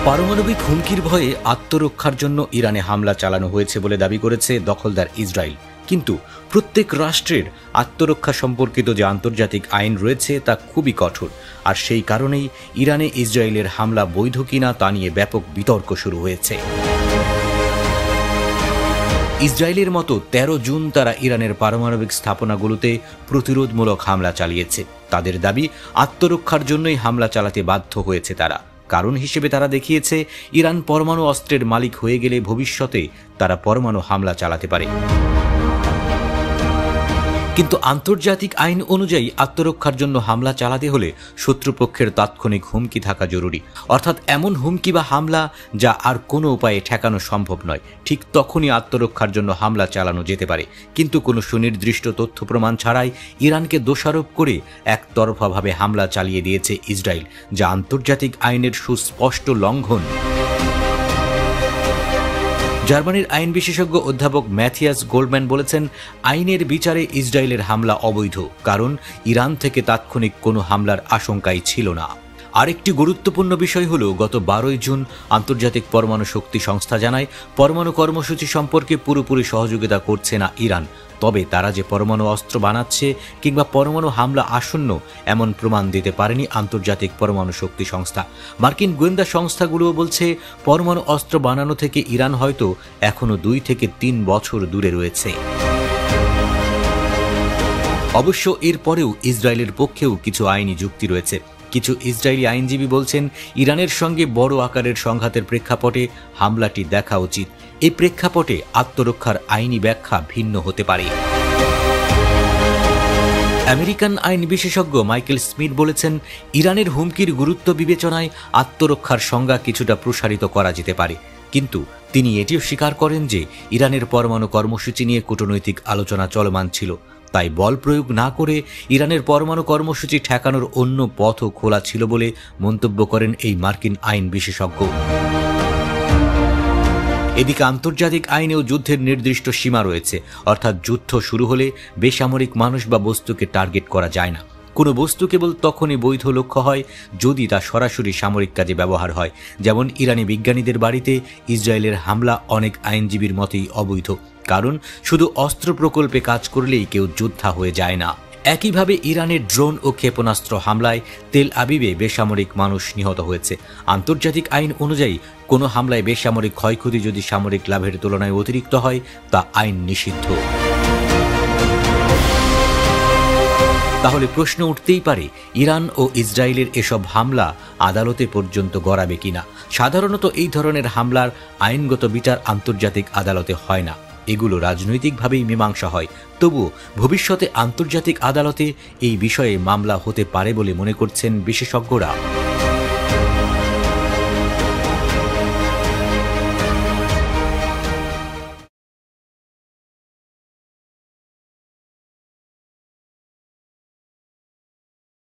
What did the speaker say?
পারমাণবিক হুমকির ভয়ে আত্মরক্ষার জন্য ইরানে হামলা চালানো হয়েছে বলে দাবি করেছে দখলদার ইসরায়েল। কিন্তু প্রত্যেক রাষ্ট্রের আত্মরক্ষা সম্পর্কিত যে আন্তর্জাতিক আইন রয়েছে তা খুবই কঠোর, আর সেই কারণেই ইরানে ইসরায়েলের হামলা বৈধ কিনা তা নিয়ে ব্যাপক বিতর্ক শুরু হয়েছে। ইসরায়েলের মতো ১৩ জুন তারা ইরানের পারমাণবিক স্থাপনাগুলোতে প্রতিরোধমূলক হামলা চালিয়েছে। তাদের দাবি, আত্মরক্ষার জন্যই হামলা চালাতে বাধ্য হয়েছে তারা। কারণ হিসেবে তারা দেখিয়েছে, ইরান পরমাণু অস্ত্রের মালিক হয়ে গেলে ভবিষ্যতে তারা পরমাণু হামলা চালাতে পারে। কিন্তু আন্তর্জাতিক আইন অনুযায়ী আত্মরক্ষার জন্য হামলা চালাতে হলে শত্রুপক্ষের তাৎক্ষণিক হুমকি থাকা জরুরি, অর্থাৎ এমন হুমকি বা হামলা যা আর কোনো উপায়ে ঠেকানো সম্ভব নয়। ঠিক তখনই আত্মরক্ষার জন্য হামলা চালানো যেতে পারে। কিন্তু কোনো সুনির্দিষ্ট তথ্য প্রমাণ ছাড়াই ইরানকে দোষারোপ করে একতরফাভাবে হামলা চালিয়ে দিয়েছে ইসরায়েল, যা আন্তর্জাতিক আইনের সুস্পষ্ট লঙ্ঘন। জার্মানির আইন বিশেষজ্ঞ অধ্যাপক ম্যাথিয়াস গোল্ডম্যান বলেছেন, আইনের বিচারে ইসরায়েলের হামলা অবৈধ, কারণ ইরান থেকে তাৎক্ষণিক কোনো হামলার আশঙ্কাই ছিল না। আরেকটি গুরুত্বপূর্ণ বিষয় হল, গত ১২ জুন আন্তর্জাতিক পরমাণু শক্তি সংস্থা জানায়, পরমাণু কর্মসূচি সম্পর্কে পুরোপুরি সহযোগিতা করছে না ইরান। তবে তারা যে পরমাণু অস্ত্র বানাচ্ছে কিংবা পরমাণু হামলা আসন্ন, এমন প্রমাণ দিতে পারেনি আন্তর্জাতিক পরমাণু শক্তি সংস্থা। মার্কিন গোয়েন্দা সংস্থাগুলোও বলছে, পরমাণু অস্ত্র বানানো থেকে ইরান হয়তো এখনও ২ থেকে ৩ বছর দূরে রয়েছে। অবশ্য এরপরেও ইসরায়েলের পক্ষেও কিছু আইনি যুক্তি রয়েছে। কিছু ইসরায়েলি আইনজীবী বলছেন, ইরানের সঙ্গে বড় আকারের সংঘাতের প্রেক্ষাপটে হামলাটি দেখা উচিত। এই প্রেক্ষাপটে আত্মরক্ষার আইনি ব্যাখ্যা ভিন্ন হতে পারে। আমেরিকান আইন বিশেষজ্ঞ মাইকেল স্মিথ বলেছেন, ইরানের হুমকির গুরুত্ব বিবেচনায় আত্মরক্ষার সংজ্ঞা কিছুটা প্রসারিত করা যেতে পারে। কিন্তু তিনি এটিও স্বীকার করেন যে ইরানের পরমাণু কর্মসূচি নিয়ে কূটনৈতিক আলোচনা চলমান ছিল, তাই বল প্রয়োগ না করে ইরানের পরমাণু কর্মসূচি ঠেকানোর অন্য পথও খোলা ছিল বলে মন্তব্য করেন এই মার্কিন আইন বিশেষজ্ঞ। এদিকে আন্তর্জাতিক আইনেও যুদ্ধের নির্দিষ্ট সীমা রয়েছে, অর্থাৎ যুদ্ধ শুরু হলে বেসামরিক মানুষ বা বস্তুকে টার্গেট করা যায় না। কোনো বস্তু কেবল তখনই বৈধ লক্ষ্য হয় যদি তা সরাসরি সামরিক কাজে ব্যবহার হয়। যেমন ইরানি বিজ্ঞানীদের বাড়িতে ইসরায়েলের হামলা অনেক আইনজীবীর মতেই অবৈধ, কারণ শুধু অস্ত্র প্রকল্পে কাজ করলেই কেউ যোদ্ধা হয়ে যায় না। একইভাবে ইরানের ড্রোন ও ক্ষেপণাস্ত্র হামলায় তেল আবিবে বেসামরিক মানুষ নিহত হয়েছে। আন্তর্জাতিক আইন অনুযায়ী কোনো হামলায় বেসামরিক ক্ষয়ক্ষতি যদি সামরিক লাভের তুলনায় অতিরিক্ত হয়, তা আইন নিষিদ্ধ। তাহলে প্রশ্ন উঠতেই পারে, ইরান ও ইসরায়েলের এসব হামলা আদালতে পর্যন্ত গড়াবে কিনা। সাধারণত এই ধরনের হামলার আইনগত বিচার আন্তর্জাতিক আদালতে হয় না, এগুলো রাজনৈতিকভাবেই মীমাংসা হয়। তবুও ভবিষ্যতে আন্তর্জাতিক আদালতে এই বিষয়ে মামলা হতে পারে বলে মনে করছেন বিশেষজ্ঞরা।